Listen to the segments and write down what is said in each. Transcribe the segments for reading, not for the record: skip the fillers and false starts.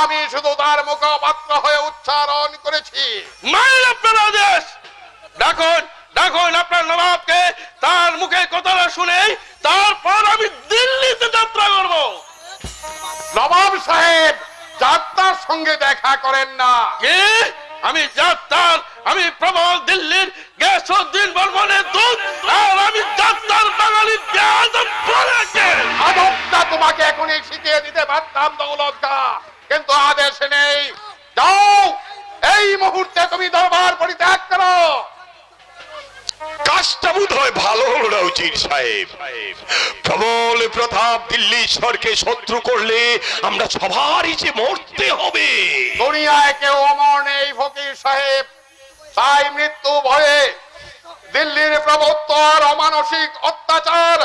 আমি শুধু তার মুখপাত্র হয়ে উচ্চারণ করেছি। মানেন আপনার আদেশ? ডাকুন ডাকুন আপনার নবাবকে, তার মুখে কথাটা শুনে তারপর আমি দিল্লিতে যাত্রা করব। নবাব সাহেব যাত্রার সঙ্গে দেখা করেন না। কি? আমি যাত্রার, আমি প্রবল দিল্লির গ্যাসউদ্দিন বর্মনের দূত, আর আমি যাত্রার বাঙালি বেয়াদব বলেকে। আদবটা তোমাকে এখনই শিখিয়ে দিতে পারতাম দৌলত খাঁ, কিন্তু আদেশ নেই। যাও, এই মুহূর্তে তুমি দরবার পরিত্যাগ করো। কাজটা বোধ হয় ভালো হলো না উজির সাহেব। প্রবল প্রতাপ দিল্লি ঈশ্বরকে শত্রু করলে আমরা সবারই যে মরতে হবে। দুনিয়ায় কেউ অমর নেই ফকির সাহেব, তাই মৃত্যু ভয়ে দিল্লির প্রভুত্ব আর অমানসিক অত্যাচার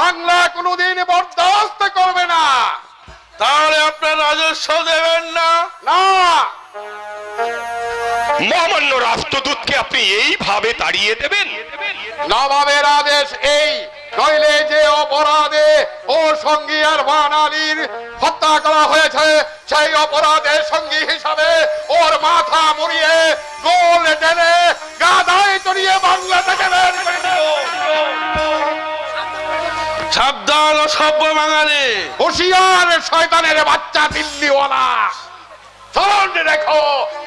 বাংলা কোনোদিন বরদাস্ত করবে না। তাহলে আপনার রাজস্ব দেবেন না? না, মহামান্য রাষ্ট্রদূতকে আপনি এইভাবে তাড়িয়ে দেবেন? নবাবের আদেশ এই, নইলে যে অপরাধে ও সঙ্গী আর বানালির হত্যা করা হয়েছে সেই অপরাধের সঙ্গী হিসাবে ওর মাথা মুড়িয়ে গোল টেনে গাদায় চড়িয়ে বাংলা থেকে বের করে দিও। সাবধান অসভ্য বাঙালি! হুঁশিয়ার শয়তানের বাচ্চা দিল্লিওয়ালা, স্মরণ রেখো,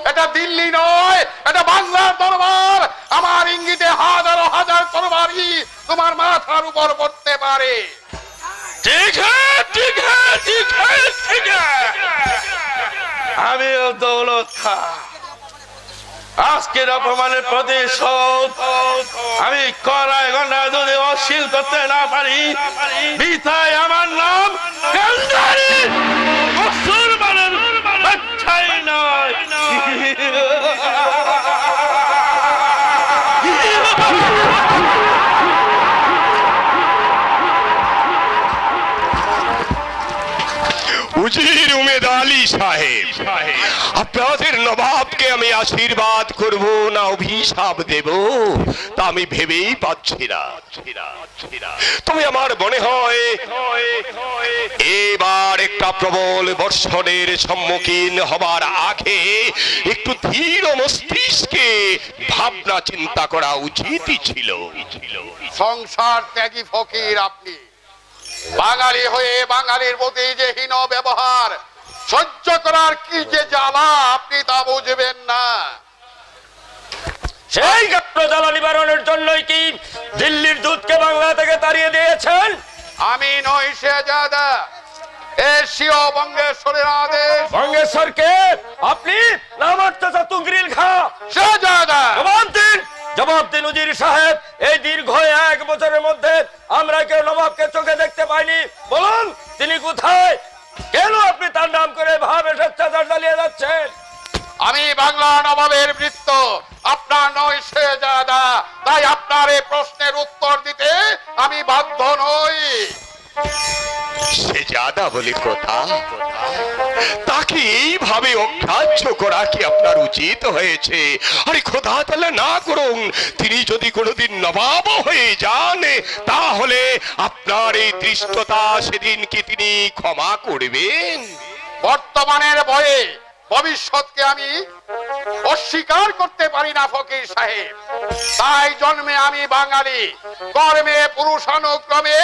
এটা দিল্লি নয়, এটা বাংলার দরবার। আমার ইঙ্গিতে হাজার হাজার তরবারি তোমার মাথার উপর পড়তে পারে। ঠিক হ্যাঁ, ঠিক হ্যাঁ, ঠিক হ্যাঁ, ঠিক হ্যাঁ। আমিও দৌলত খাঁ, আজকের অপমানের প্রতিশোধ আমি কড়াই গন্ডায় যদি অশীল করতে না পারি, বিথায় আমার নাম কান্দারি মুসলমানের বাচ্চাই নয়। উজির উমেদ আলী সাহেব, আপনাদের নবাবকে আমি আশীর্বাদ করব না অভিশাপ দেব তা আমি ভেবেই পাচ্ছি না। তবে আমার মনে হয় এবার একটা প্রবল বর্ষণের সম্মুখীন হবার আগে একটু ধীর মস্তিষ্কে ভাবনা চিন্তা করা উচিতই ছিল। সংসার ত্যাগী ফকির আপনি, বাঙালি হয়ে বাঙালির প্রতি যে হীন ব্যবহার সহ্য করার কি যে জ্বালা আপনি তা বুঝবেন না। সেই জ্বালা নিবারণের জন্যই কি দিল্লির দূতকে বাংলা থেকে তাড়িয়ে দিয়েছেন? আমি নই শেহজাদা, এশীয় বঙ্গেশ্বরের আদেশ। বঙ্গেশ্বরকে আপনি না আমার চাচা তুংগ্রিল খাঁ? শেহজাদা, জবাব দিন উজির সাহেব। এই দীর্ঘ 1 বছরের মধ্যে আমরা কেউ নবাবকে চোখে দেখতে পাইনি। বলুন তিনি কোথায়? কেন আপনি তার নাম করে ভাবে স্বেচ্ছাচার চালিয়ে যাচ্ছেন? আমি বাংলা নবাবের বৃত্ত, আপনার নয় শেহজাদা, তাই আপনার এই প্রশ্নের উত্তর দিতে আমি বাধ্য নই। সে জাদা বলে কথা, তাকে এইভাবে অগ্রাহ্য করা কি আপনার উচিত হয়েছে? আরে খোদা তাআলা না করুন, তিনি যদি কোনোদিন নবাব হয়ে যান তাহলে আপনার এই দৃষ্টতা সেদিন কি তিনি ক্ষমা করবেন? বর্তমানের ভয়ে ভবিষ্যৎকে আমি অস্বীকার করতে পারি না ফকির সাহেব। তাই জন্মে আমি বাঙালি, কর্মে পুরুষানুক্রমে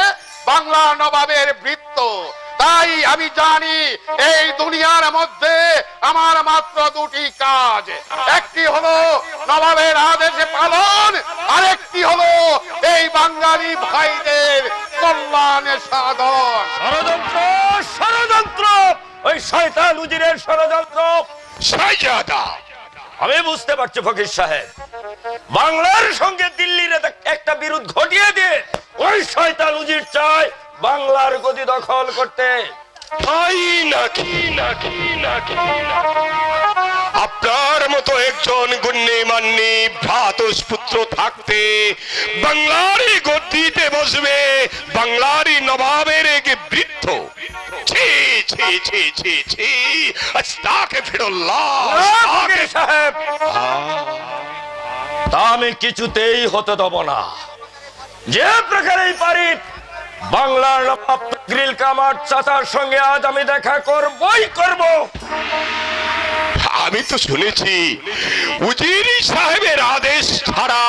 বাংলা নবাবের বৃত্ত। তাই আমি জানি এই দুনিয়ার মধ্যে আমার মাত্র দুটি কাজ, একটি হলো নবাবের আদেশ পালন, আরেকটি হলো এই বাঙালি ভাইদের কল্যাণ সাধন। ষড়যন্ত্র, ষড়যন্ত্র, ওই শয়তান উজিরের ষড়যন্ত্র। শাহজাদা, আমি বুঝতে পারছি ফকির সাহেব, বাংলার সঙ্গে দিল্লির একটা বিরোধ ঘটিয়ে দিয়ে ওই শয়তান উজির চায় বাংলার গদি দখল করতে। তাই নাকি? আপনার মতো একজন গণ্যমান্যী ভ্রাতুষ্পুত্র থাকতে বাংলারই গদ্দিতে বসবে বাংলারই নবাবের এক বৃদ্ধ? ছি ছি ছি ছি ছি, আস্তাগফিরুল্লাহ। ফকির সাহেব, তা আমি কিছুতেই হতে দেব না। যে প্রকারেই পারি বাংলার নবাব গ্রিল কামার চাচার সঙ্গে আজ আমি দেখা করবই করব। আমি তো শুনেছি উজির সাহেবের আদেশ ছাড়া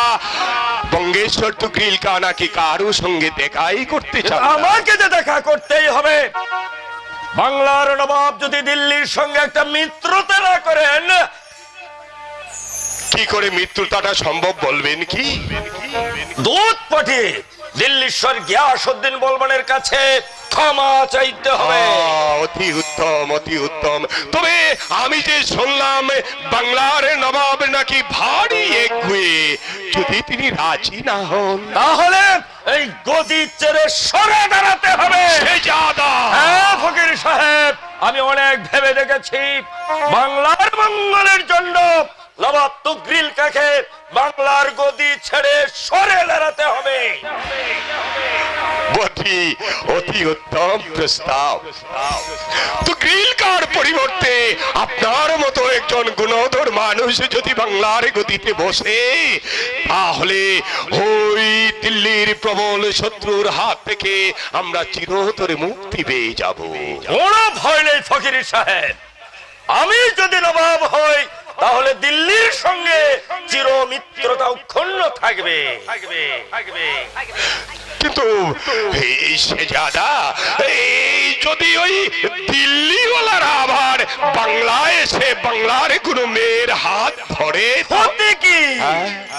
বঙ্গেশ্বর তো গ্রিল কা নাকি কারো সঙ্গে দেখাই করতে চান না। আমাকে যে দেখা করতেই হবে। বাংলার নবাব যদি দিল্লির সঙ্গে একটা মিত্রতা না করেন, কি করে মৃত্যুটাটা সম্ভব বলবেন কি? দূত পাঠিয়ে দিল্লীশ্বর গিয়াসউদ্দিন বলবানের কাছে ক্ষমা চাইতে হবে। অতি উত্তম, অতি উত্তম। তবে আমি যে শুনলাম বাংলার নবাব নাকি ভারী একগুঁয়ে, যদি তিনি রাজি না হন তাহলে এই গদি ছেড়ে সরে দাঁড়াতে হবে। শেহজাদা, হ্যাঁ ফকির সাহেব, আমি অনেক ভেবে দেখেছি বাংলার মঙ্গলের জন্য নবাব তুগরিল কাকে বাংলার গদি ছেড়ে সরে দাঁড়াতে হবে। অতি অতি উত্তম প্রস্তাব। তো গ্রিল কার পরিবর্তে আপনার মতো একজন গুণধর মানুষ যদি বাংলার গদিতে বসে, তাহলে ওই দিল্লির প্রবল শত্রুর হাত থেকে আমরা চিরতরে মুক্তি পেয়ে যাব। কোনো ভয় নেই ফকির সাহেব, আমি যদি নবাব হই তাহলে দিল্লির সঙ্গে চির মিত্রতা অক্ষুণ্ণ থাকবে। কিন্তু এই শেহজাদা, এই যদি ওই দিল্লিওয়ালারা আবার বাংলায় এসে বাংলার কোনো মেয়ের হাত ধরে, হতে কি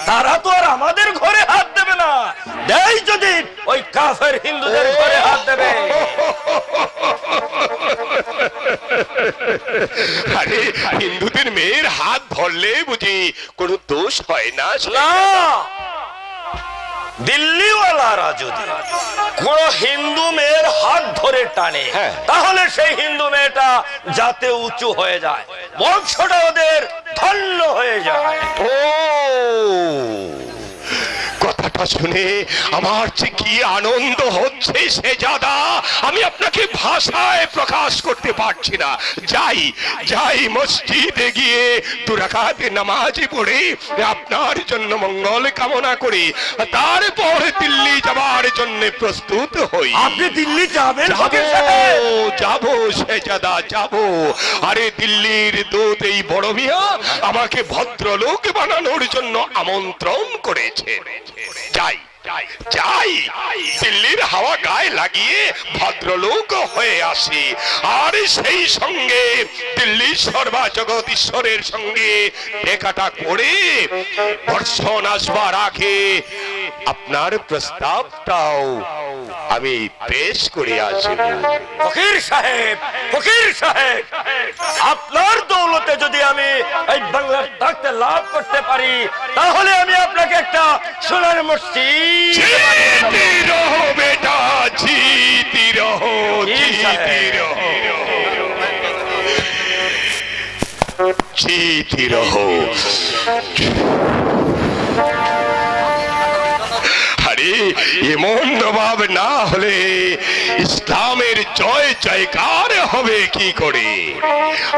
তারা তো আর আমাদের ঘরে হাত দেবে না, দেয় যদি ওই কাফের হিন্দুদের ঘরে হাত দেবে। আরে হিন্দুদের মেয়ের হাত ধরলে বুঝি কোনো দোষ হয় না? না, দিল্লিওয়ালারা যদি কোন হিন্দু মেয়ের হাত ধরে টানে, তাহলে সেই হিন্দু মেয়েটা যাতে উঁচু হয়ে যায়, বংশটা ওদের ধন্য হয়ে যায়। ও, কথাটা শুনে আমার যে কি আনন্দ হচ্ছে শেহজাদা, আমি আপনাকে ভাষায় প্রকাশ করতে পারছি না। যাই যাই মসজিদে গিয়ে 2 রাকাত নামাজ পড়ে আপনার জন্য মঙ্গল কামনা করি, তারপর দিল্লি যাবার জন্য প্রস্তুত হই। আপনি দিল্লি যাবেন? যাবো শেহজাদা, যাবো। আরে দিল্লির দূত এই বড় মিয়া আমাকে ভদ্রলোক বানানোর জন্য আমন্ত্রণ করেছে। যাই যাই, দিল্লির হাওয়া গায়ে লাগিয়ে ভদ্রলোক হয়ে আসি, আর সেই সঙ্গে দিল্লির সর্বা জগৎ ঈশ্বরের সঙ্গে দেখাটা করে বর্ষণ আসবার আগে আপনার প্রস্তাবটাও আমি পেশ করে আসব। ফকির সাহেব, ফকির সাহেব, আপনার দৌলতে যদি আমি এই বাংলার তাকতে লাভ করতে পারি, তাহলে আমি আপনাকে একটা সোনার মসজিদ जीती रहो बेटा, जीती रहो, जीती रहो, जीती रहो। আরে এমন নবাব না হলে ইসলামের জয় জয়কার হবে কি করে?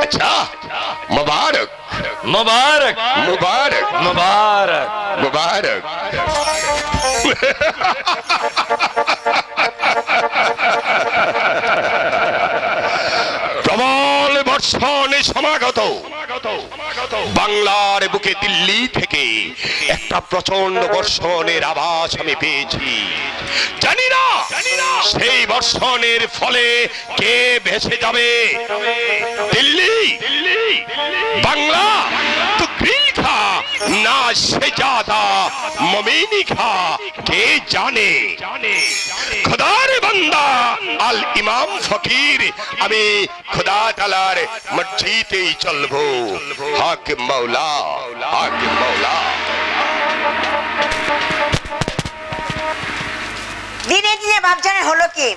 আচ্ছা, মুবারক মুবারক মুবারক মুবারক মুবারক। প্রবল বর্ষণে সমাগত বাংলার বুকে দিল্লি থেকে একটা প্রচন্ড বর্ষণের আভাস আমি পেয়েছি। জানি না সেই বর্ষণের ফলে কে ভেসে যাবে। দিল্লি, বাংলা তো গ্রিল খা না শেহজাদা মমিনী খা, কে জানে। খোদার বান্দা আল ইমাম ফকির, আমি খোদা তাআলার মসজিদেই চলবো। হক মাওলা, হক মাওলা। দিনে দিনে বাপজানের হলো কি,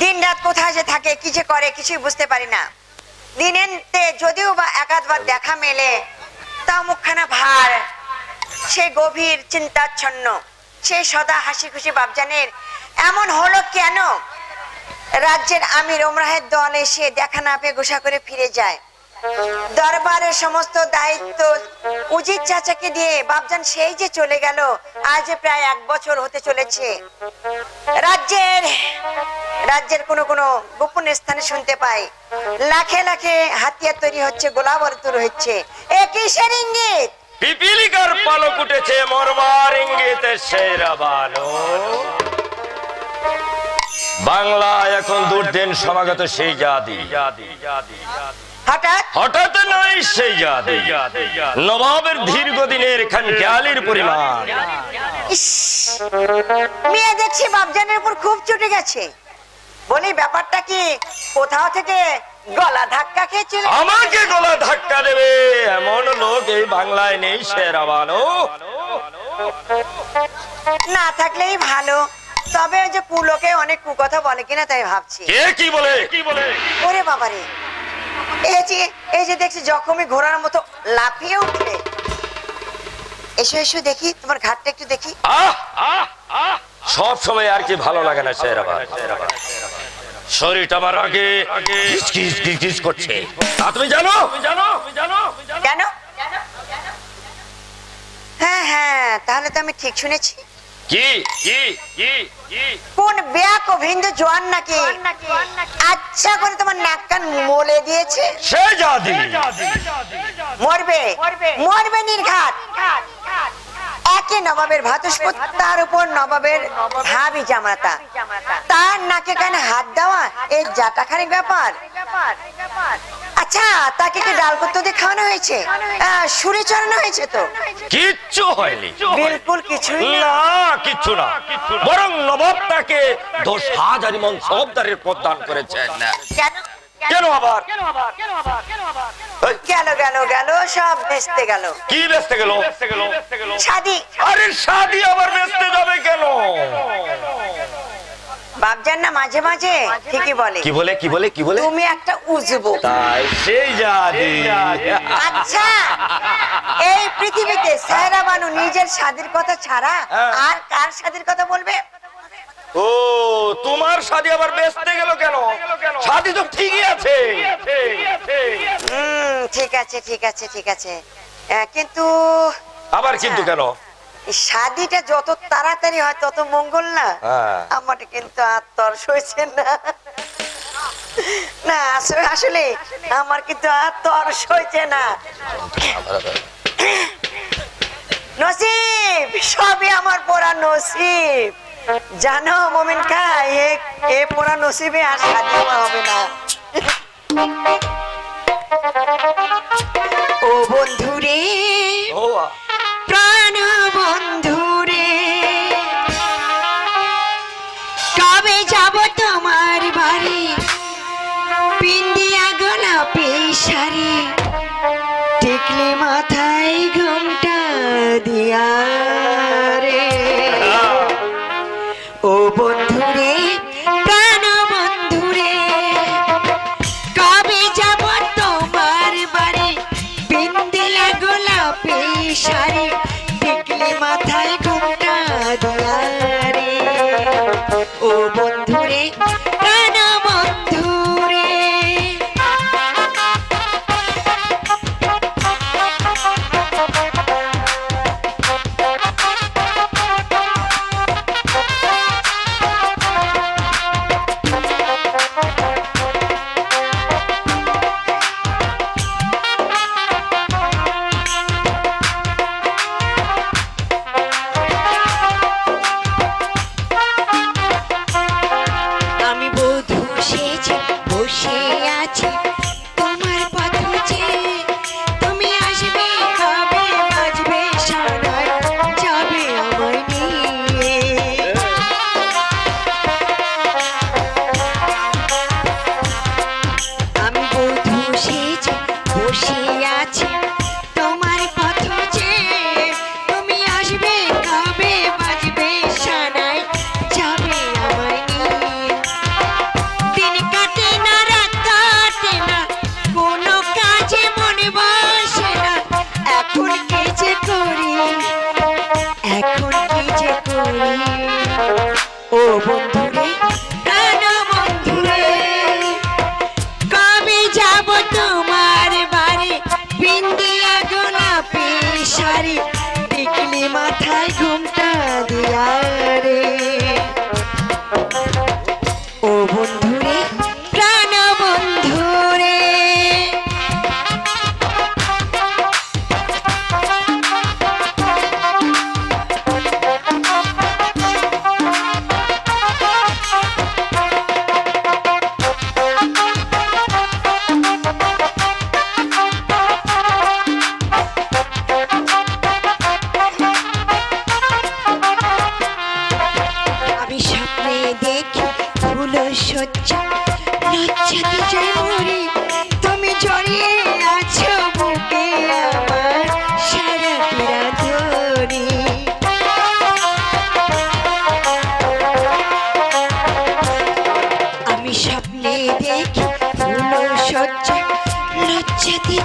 দিন রাত কোথায় যে থাকে, কি যে করে কিছুই বুঝতে পারি না। দিনেতে যদিও বা একাধবার দেখা মেলে, তা মুখখানা ভার, সে গভীর চিন্তাচ্ছন্ন, সে সদা হাসি খুশি বাপজানের এমন হলো কেন? রাজ্যের আমির ওমরাহের দল এসে দেখা না পেয়ে গোসা করে ফিরে যায়। দরবারের সমস্ত দায়িত্ব উজির চাচাকে দিয়ে বাপজান সেই যে চলে গেল, আজ প্রায় 1 বছর হতে চলেছে। রাজ্যের কোনো গোপন স্থানে শুনতে পাই লাখে লাখে হাতিয়ার তৈরি হচ্ছে, গোলাবারুদ তৈরি হচ্ছে। এ কিসের ইঙ্গিত? পিপিলিকার পালক উঠেছে মরবার ইঙ্গিতে সেরা বানো। বাংলা এখন দুর্দিন সমাগত সেই জাতি, হঠাৎ হঠাৎ নয় সেই জাতি, নবাবের দীর্ঘদিনের খানখেয়ালির পরিমাণ। ইস, মেয়ে দেখছি বাপজানের উপর খুব চটে গেছে। বলি ব্যাপারটা কি, কোথাও থেকে গলা ধাক্কা খেয়েছিল? আমাকে গলা ধাক্কা দেবে এমন লোক এই বাংলায় নেই সেরা বানো। না থাকলেই ভালো, তবে ওই যে পুলকে অনেক কুকথা বলে কিনা তাই ভাবছি। কে কি বলে? ওরে বাবারে, এই যে দেখছি জখমি ঘোড়ার মতো লাফিয়ে উঠলে। এসো এসো দেখি, তোমার ঘাটটা একটু দেখি। সব সময় আর কি ভালো লাগে না সেরা বানো। শরীরটা আমার আগে গিজ করছে। তুমি জানো কেন? হ্যাঁ হ্যাঁ, তাহলে তো আমি ঠিক শুনেছি। কি কোন বেয়াকো হিন্দু জোয়ান নাকি আচ্ছা করে তোমার নাক কান মলে দিয়েছে? সে জাতি মরবে নির্ঘাত। একে নবাবের ভাতুষপুত, তার উপর নবাবের ভাবি জামাতা, তার নাকে কানে হাত দেওয়া এই জাটাখানিক ব্যাপার। আচ্ছা, তাকে কি ডাল কুত্তো দিয়ে খাওয়ানো হয়েছে? সুরে চড়ানো হয়েছে? তো কিচ্ছু হয়নি, বিলকুল কিছুই না। কিচ্ছু না, বরং নবাব তাকে 10,000 মণ সবদারের প্রদান করেছেন। কেন? কেন আবার? গেল সব বেচতে গেল। কি বেচতে গেল? শাদি। আরে শাদি আবার বেচতে যাবে কেন? বাপজান না মাঝে মাঝে ঠিকই বলে। কি বলে? তুমি একটা উজবো। তাই সেই জাতি। আচ্ছা, এই পৃথিবীতে সায়রা বানু নিজের শাদির কথা ছাড়া আর কার শাদির কথা বলবে? ও, তোমার শাদি আবার বেচতে গেল কেন? শাদি তো ঠিকই আছে। ঠিক আছে, কিন্তু আবার কিন্তু কেন? শাদিটা যত তাড়াতাড়ি হয় তত মঙ্গল না। আমার কিন্তু আর তর সইছে না। না আসলে আমার কিন্তু আর তর সইছে না। নসিব, সবই আমার পোড়া নসিব। জানো মোমিন খাই, এ পোড়া নসিবে আর শাদি হবে না। ও বন্ধুরে, প্রাণ বন্ধুরে, কবে যাব তোমার বাড়ি? পিন্দিয়া গোলাপি শাড়ি, টিকলি মাথায় ঘোমটা দিয়া রে। ও বন্ধুরে, প্রাণ বন্ধুরে, কবে যাব তোমার বাড়ি? পিন্দিয়া গোলাপি শাড়ি, টিকলি মাথায় ঘোমটা দিয়া রে। ও বন্ধুরে, প্রাণ বন্ধুরে।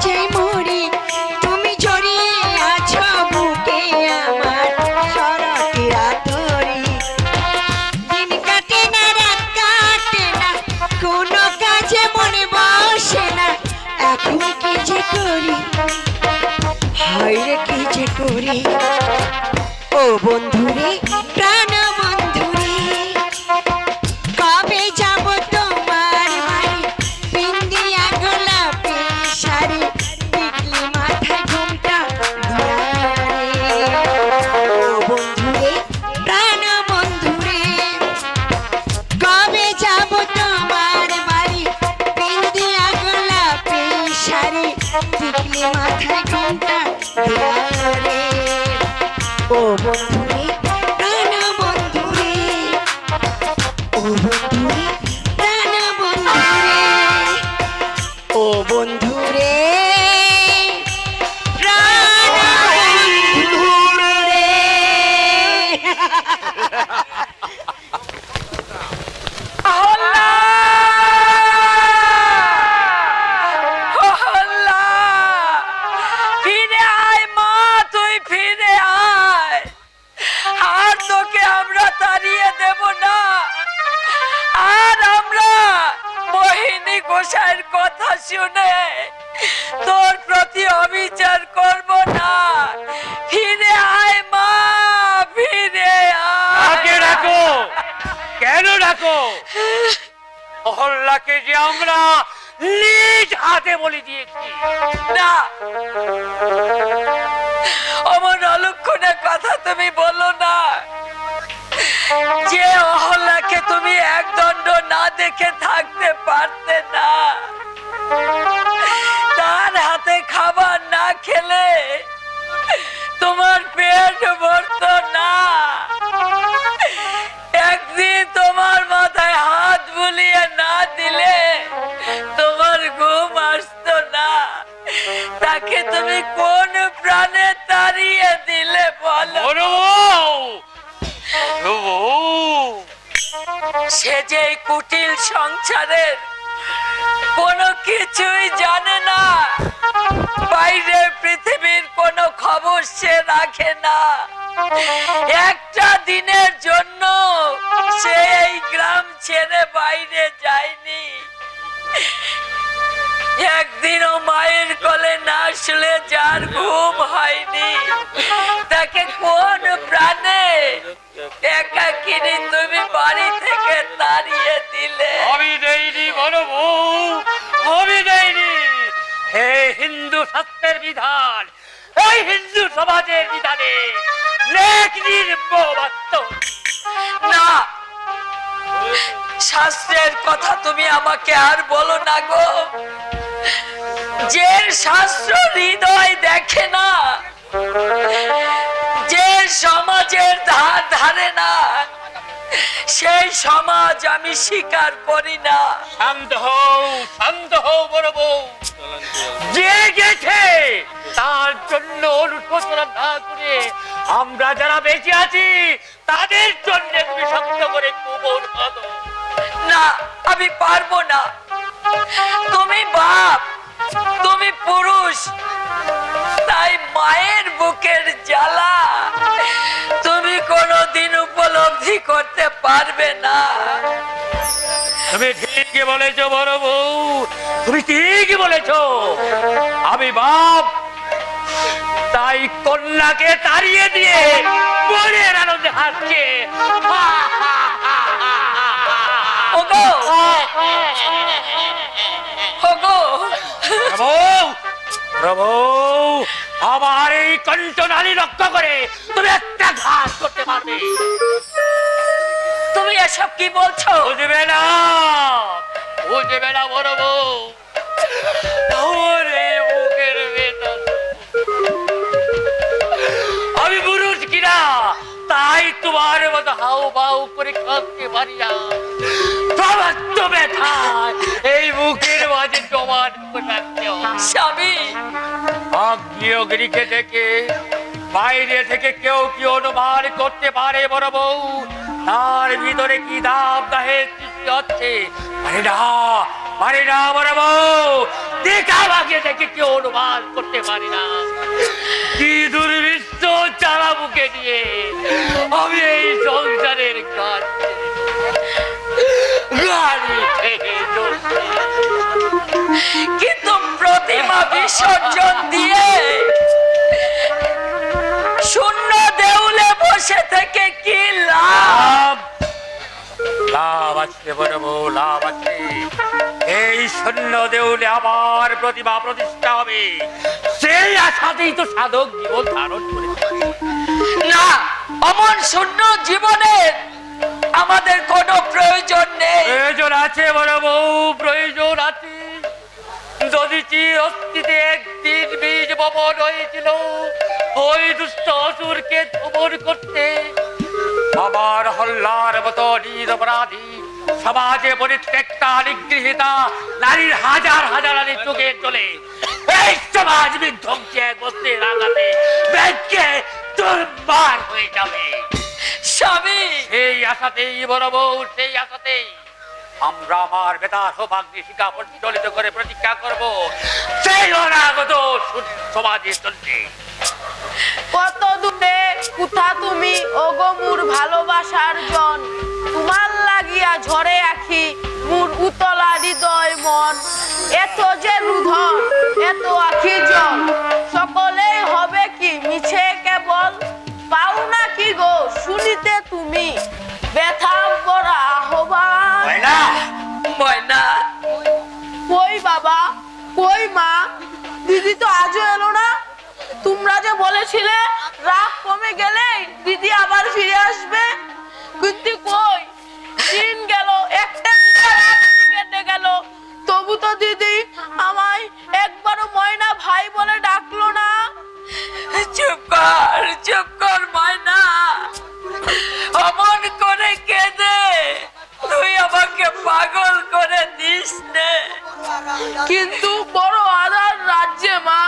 যে মরি তুমি জড়িয়ে আছো বুকে আমার শরতের আতরে দিন কাটে না রাত কাটে না কোনো কাজে মনে বসে না এখন কি যে করি হায়রে কি যে করি ও বন্ধুরে প্রাণ বন্ধুরে কবে যাব তোমার বাড়ি বিন্দিয়া গোলাপি শাড়ি টিকলি মাথায় ঘুমটা ও বন্ধুরে প্রাণ বন্ধুরে কবে যাব তোমার বাড়ি বিন্দিয়া গোলাপি শাড়ি টিকলি মাথায় ঘুমটা রে ও বন্ধুরে প্রাণ বন্ধুরে ও বন্ধুরে প্রাণ বন্ধুরে ও বন্ধুরে প্রাণ বন্ধুরে ফিরে আয় মা, তুই ফিরে আয়। আর তোকে আমরা তাড়িয়ে দেব না, আর আমরা মোহিনী গোসাইয়ের কথা শুনে তোর প্রতি অবিচার করব না। ফিরে আয় মা, ফিরে কাকে আয়। ডাকো? কেন ডাকো? অহল্যাকে যে আমরা নিজ হাতে বলি দিয়েছি। না, অমন অলক্ষণের কথা তুমি বলো না। যে অহল্যাকে তুমি একদণ্ড না দেখে থাকতে পারতে না, তার হাতে খাবার না খেলে তোমার পেট ভরতো না। একদিন তোমার মাথায় হাত বুলিয়ে না দিলে তোমার ঘুম আসতো না। তাকে তুমি কোন প্রাণে তাড়িয়ে দিলে বলো? সে যে এই কুটিল সংসারের কোনো কিছুই জানে না, বাইরে পৃথিবীর কোনো খবর সে রাখে না। একটা দিনের জন্য সে এই গ্রাম ছেড়ে বাইরে যায়নি। একদিনও মায়ের কোলে না শুলে যার ঘুম হয়নি, তাকে কোন প্রাণে একাকিনী তুমি বাড়ি থেকে তাড়িয়ে দিলে? আমি দেইনি বলো বউ, আমি দেইনি। হে হিন্দু শাস্ত্রের বিধান, এই হিন্দু সমাজের বিধানে নেক নির্মমত্ব। না, শাস্ত্রের কথা তুমি আমাকে আর বলো না গো। যে শাস্ত্র হৃদয় দেখে না, যে সমাজের ধার ধারে না, সেই সমাজ আমি স্বীকার করি না। শান্ত হও বড় বউ। যে গেছে তার জন্য অনুশোচনা না করে আমরা যারা বেঁচে আছি তাদের জন্য তুমি শক্ত করে কবর বাঁধো। না, আমি পারবো না। তুমি বাপ, তুমি পুরুষ, তাই মায়ের বুকের জ্বালা তুমি কোনোদিন উপলব্ধি করতে পারবে না। তুমি ঠিকই বলেছো বড় বউ, তুমি ঠিকই বলেছো। আমি বাপ, তাই কন্যাকে তাড়িয়ে দিয়ে মনের আনন্দে হাসছে। ওগো, ওগো, প্রভু, আমার এই কণ্ঠনালী রক্ষা করে তুমি একটা ঘাস করতে পারবে? তুমি এসব কি বলছো? বুঝবে না বড় বউ। ওরে বুকের ভেতর আমি পুরুষ কিনা, তাই তোমার মতো হাউ বাউ করে কাঁদতে পারি না। সমস্ত ব্যথা এই বুকের মাঝে জমান করে রাখতে হয়। স্বামী, আগ্নেয়গিরিকে দেখে বাইরে থেকে কেউ কি অনুমান করতে পারে বড় বউ তার ভিতরে কি দাব দাহের সৃষ্টি হচ্ছে? পারে না বড় বউ। দেখা ভাগে দেখে কেউ অনুমান করতে পারি না কি দুর্বিষ্ট চারা বুকে নিয়ে আমি এই সংসারের গাড়ি থেকে চলছি। কিন্তু প্রতিমা বিসর্জন দিয়ে শূন্য দেউলে বসে থেকে কি লাভ? লাভ আছে বড় বউ, লাভ আছে। এই শূন্য দেউলে আবার প্রতিভা প্রতিষ্ঠা হবে, সেই আশাতেই তো সাধক জীবন ধারণ করেছে। না, অমন শূন্য জীবনের আমাদের কোনো প্রয়োজন নেই। প্রয়োজন আছে বড় বউ, প্রয়োজন আছে। যদি চিরস্তিতে একদিন বীজ বপন হয়েছিল ওই দুষ্ট অসুরকে দমন করতে, আমার হল্লার মতো নিরপরাধী সমাজে পরিত্যক্তা নিগৃহীতা নারীর হাজার হাজার নারীর চোখে চলে এই সমাজ বিধ্বংসী এক বস্তির আঘাতে ব্যাংকে দুর্বার হয়ে যাবে। স্বামী, সেই আশাতেই বড় বউ, সেই আশাতেই আমরা আমার বেতার সৌভাগ্যে শিখা প্রজ্বলিত করে প্রতিজ্ঞা করব সেই অনাগত সমাজে চলছে। কত দূরে কোথা তুমি ওগো মোর ভালোবাসার জন, তোমার লাগিয়া ঝরে আখি মোর উতলা হৃদয় মন, এত যে রুধন এত আখি জল, সকলেই হবে কি মিছে কেবল, পাও না কি গো শুনিতে তুমি ব্যথা বড়া আহ্বান। ময়না, ময়না, কই বাবা, কই মা, দিদি তো আজও এলো না। তোমরা যে বলেছিলে রাগ কমে গেলেই দিদি আবার ফিরে আসবে, কিন্তু কই, দিন গেল, একটা রাত কেটে গেল, তবু তো দিদি আমায় একবারও ময়না ভাই বলে ডাকলো না। চুপ কর ময়না, অমন করে কেঁদে তুই আমাকে পাগল করে দিস নে। কিন্তু বড় আধার রাজ্যে মা,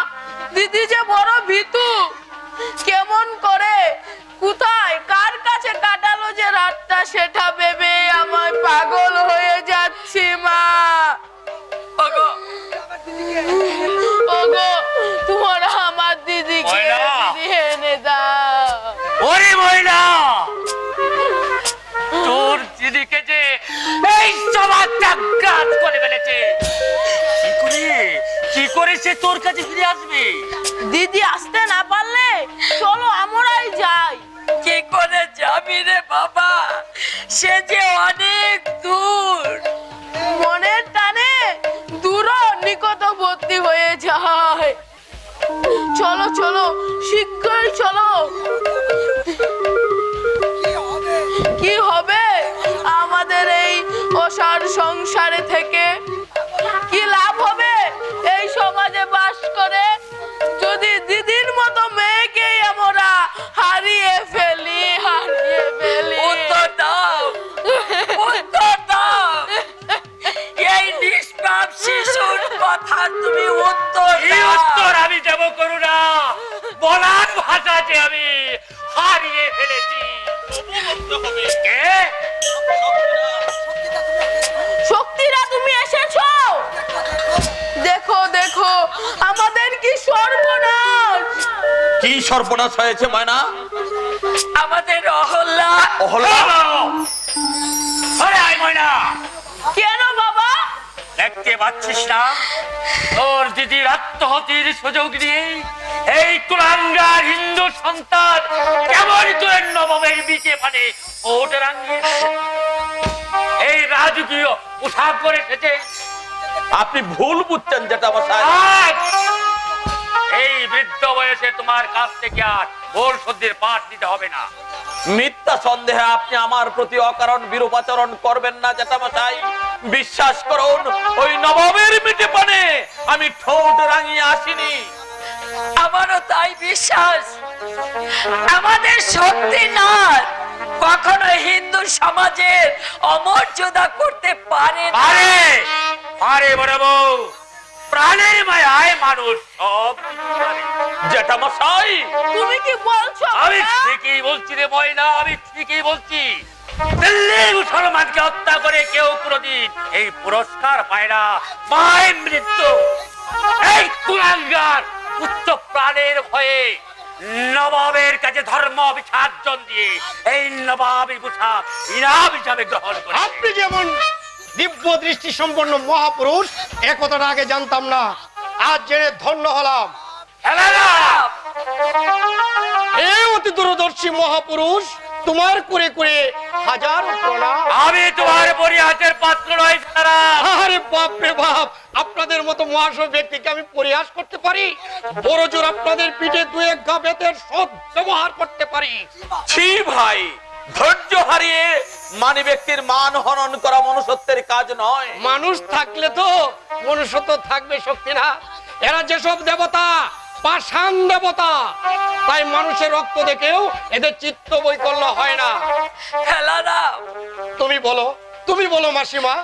দিদি যে বড় ভীতু, কেমন করে কোথায় কার কাছে কাটালো যে রাতটা সেটা ভেবে আমায় পাগল হয়ে যাচ্ছি মা। ওগো, ওগো তোমরা আমার দিদিকে ময়না! এনে দাও। ওরে ময়না, তোর দিদিকে যে এই সমাজটা গ্রাস করে ফেলেছে, কি করে সে তোর কাছে ফিরে আসবে? দিদি আসতে না পারলে চলো আমরাই যাই। কি করে যাবি রে বাবা, সে যে অনেক দূর। মনের টানে দূর নিকটবর্তী হয়ে যায়। চলো চলো শীঘ্রই চলো। কি হবে আমাদের এই অসার সংসারে থেকে? কি লাভ হবে এই সমাজে বাস করে যদি দিদির মতো মেয়েকেই আমরা হারিয়ে ফেলি? উত্তর দাও, উত্তর দাও। এই নিষ্পাপ শিশুর কথা তুমি উত্তর এই দাও। উত্তর আমি দেব করুণা, বলার ভাষাতে আমি হারিয়ে ফেলেছি। কে? শক্তিরা তুমি এসেছো? দেখো দেখো আমাদের কি সর্বনাশ! কি সর্বনাশ হয়েছে ময়না? আমাদের অহল্যা আরে আয় ময়না, কেন বাবা? দেখতে পাচ্ছিস না তোর দিদির আত্মহতির সুযোগ নিয়ে এই কুলাঙ্গার হিন্দু সন্তান কেমন তোর নবমের বিচে মানে ওট রাঙিয়ে এই রাজকীয় পোশাক করে এসেছে। আপনি ভুল বুঝছেন যেটা আমার আজ এই বৃদ্ধ বয়সে তোমার কাছ থেকে আর ভোর সদ্যের পাঠ দিতে হবে না। মিথ্যা সন্দেহে আপনি আমার প্রতি অকারণ বিরূপাচরণ করবেন না জ্যাঠামশাই। বিশ্বাস করুন, ওই নবমের মিটে পানে আমি ঠোঁট রাঙিয়ে আসিনি। আমারও তাই বিশ্বাস। আমাদের শক্তিনাথ কখনো হিন্দু সমাজের অমর্যাদা করতে পারে না। আরে আরে বড় বউ, প্রাণের মায়ায় মানুষ সব কিছু পারে। জ্যাঠামশাই, তুমি কি বলছো? আমি বাবা? ঠিকই বলছি রে ময়না, আমি ঠিকই বলছি। দিল্লির মুসলমানকে হত্যা করে কেউ কোনদিন এই পুরস্কার পায় না। মায়ের মৃত্যু এই কুলাঙ্গার উচ্চ প্রাণের ভয়ে নবাবের কাছে ধর্ম বিসর্জন দিয়ে এই নবাবী পোশাক ইনাম হিসাবে গ্রহণ করে। আপনি যেমন দিব্য দৃষ্টি সম্পন্ন মহাপুরুষ এ কথাটা আগে জানতাম না, আজ জেনে ধন্য হলাম। এ অতি দূরদর্শী মহাপুরুষ, তোমার করে করে হাজার প্রণাম। আমি তোমার পরিহাসের পাত্র নই সারা। আরে বাপ রে বাপ, আপনাদের মতো মহাশয় ব্যক্তিকে আমি পরিহাস করতে পারি? বড় জোর আপনাদের পিঠে দু এক গা বেতের সৎ ব্যবহার করতে পারি। ছি ভাই, ধৈর্য হারিয়ে মানি ব্যক্তির মান হনন করা মনুষ্যত্বের কাজ নয়। মানুষ থাকলে তো মনুষ্যত্ব থাকবে শক্তি না। এরা যেসব দেবতা পাষাণ দেবতা, তাই মানুষের রক্ত দেখেও এদের চিত্ত বৈকল্য হয় না। ফেলারাম, তুমি বলো মাসিমা,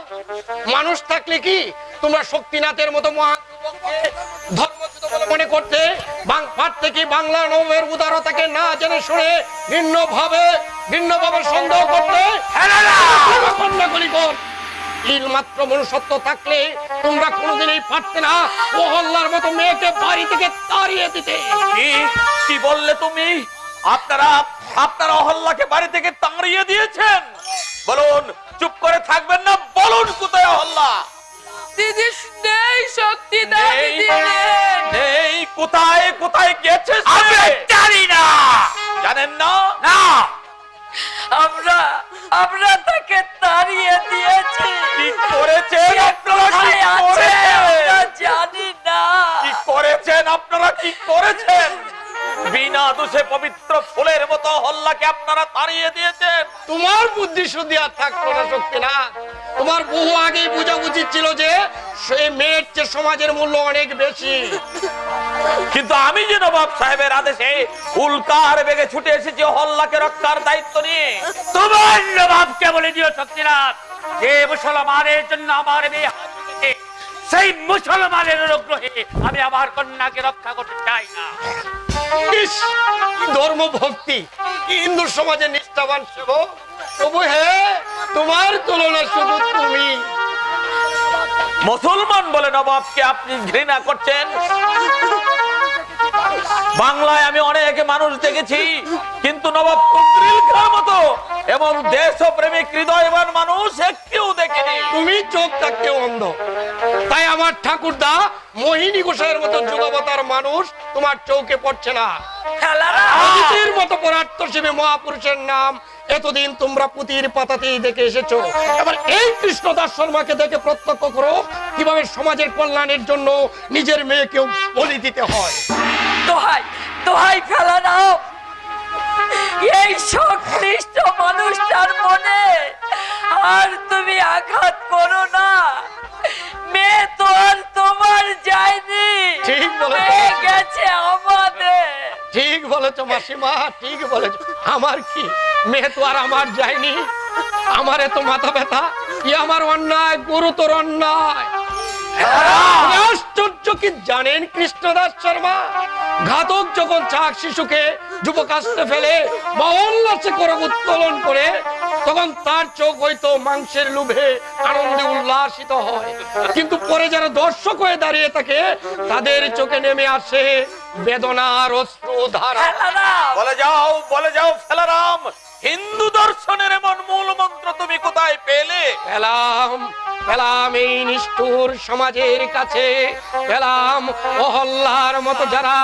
মানুষ থাকলে কি তোমরা শক্তিনাথের মতো ধর্মযুত বলে মনে করতে? পার থেকে বাংলা নবের উদারতাকে না জেনে শুনে ভিন্নভাবে সন্দেহ করতে? মাত্র মনুষ্যত্ব থাকলে তোমরা কোনোদিনই পারতে না অহল্যার মতো মেয়েকে বাড়ি থেকে তাড়িয়ে দিতে। কি বললে তুমি? আপনারা অহল্যাকে বাড়ি থেকে তাড়িয়ে দিয়েছেন? বলুন, চুপ করে থাকবেন না, বলুন কোথায় অহল্যা? দিদি নেই, শক্তি দাও দিদি নেই। কোথায় গেছে আমি জানি না। জানেন না? না, আমরা তাকে তাড়িয়ে দিয়েছি। কি করেছেন আপনারা? কোথায় আছে আমরা জানি না। কি করেছেন আপনারা? কি করেছেন? বিনা দোষে পবিত্র ফুলের মতো অহল্যাকে আপনারা তাড়িয়ে দিয়েছেন। তোমার বুদ্ধি শুদ্ধি আর থাকলো না শক্তি না। তোমার বহু আগেই বোঝা উচিত ছিল যে সেই মেয়ের চেয়ে সমাজের মূল্য অনেক বেশি। কিন্তু আমি যে নবাব সাহেবের আদেশে উল্কার বেগে ছুটে এসেছি অহল্যাকে রক্ষার দায়িত্ব নিয়ে। তোমার নবাবকে বলে দিও শক্তিনাথ, যে মুসলমানের জন্য আমার মেয়ে হাত তুলেছে, সেই মুসলমানের অনুগ্রহে আমি আমার কন্যাকে রক্ষা করতে চাই না। ইস, কি ধর্ম ভক্তি, কি হিন্দু সমাজের নিষ্ঠাবান সেবক। তবু হে, তোমার তুলনা শুধু তুমি। মুসলমান বলে নবাবকে আপনি ঘৃণা করছেন? বাংলায় আমি অনেক মানুষ দেখেছি, কিন্তু নবাব ফজলিল খাঁর মতো এবং দেশপ্রেমিক হৃদয়বান মানুষ একটিও দেখিনি। তুমি চোখ থাকতে অন্ধ, তাই আমার ঠাকুরদা মোহিনী গোসাইয়ের মতো যুগাবতার মানুষ তোমার চৌকে পড়ছে না। অদিতির মতো পরাত্মশিবী মহাপুরুষের নাম এতদিন তোমরা পুঁতির পাতাতেই দেখে এসেছো। এবার এই কৃষ্ণদাস শর্মাকে দেখে প্রত্যক্ষ করো কিভাবে সমাজের কল্যাণের জন্য নিজের মেয়েকেও বলি দিতে হয়। দোহাই ফেলারাম, এই সংশ্লিষ্ট মানুষটার মনে আর তুমি আঘাত করো না। মেয়ে তো আর তোমার যায়নি, ঠিক বলেছো। মেয়ে গেছে আমাদের। ঠিক বলেছো মাসিমা, ঠিক বলেছো। আমার কি, মেয়ে তো আর আমার যায়নি। আমার এত মাথা ব্যথা, কি আমার অন্যায়, গুরুতর অন্যায়। আশ্চর্য কি জানেন কৃষ্ণদাস শর্মা, ঘাতক যখন চাক শিশুকে যুবকাস্তে ফেলে মহল্লাসে করে উত্তোলন করে, তখন তার চোখ হয়তো মাংসের লোভে আনন্দে উল্লাসিত হয়, কিন্তু পরে যারা দর্শক হয়ে দাঁড়িয়ে থাকে তাদের চোখে নেমে আসে বেদনার অশ্রুধারা। বলে যাও ফেলারাম, হিন্দু দর্শনের এমন মূল মন্ত্র তুমি কোথায় পেলে? পেলাম এই নিষ্ঠুর সমাজের কাছে, পেলাম অহল্যার মতো যারা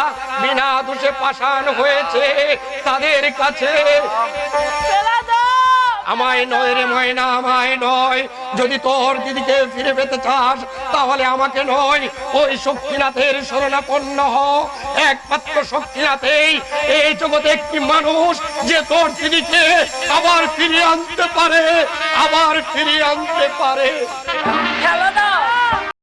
বিনা দোষে পাষাণ হয়েছে তাদের কাছে। আমায় নয় রে ময়না, আমায় নয়। যদি তোর দিদিকে ফিরে পেতে চাস তাহলে আমাকে নয়, ওই শক্তিনাথের শরণাপন্ন হ। একমাত্র শক্তিনাথেই এই জগতে একটি মানুষ যে তোর দিদিকে আবার ফিরিয়ে আনতে পারে। ফেলারাম,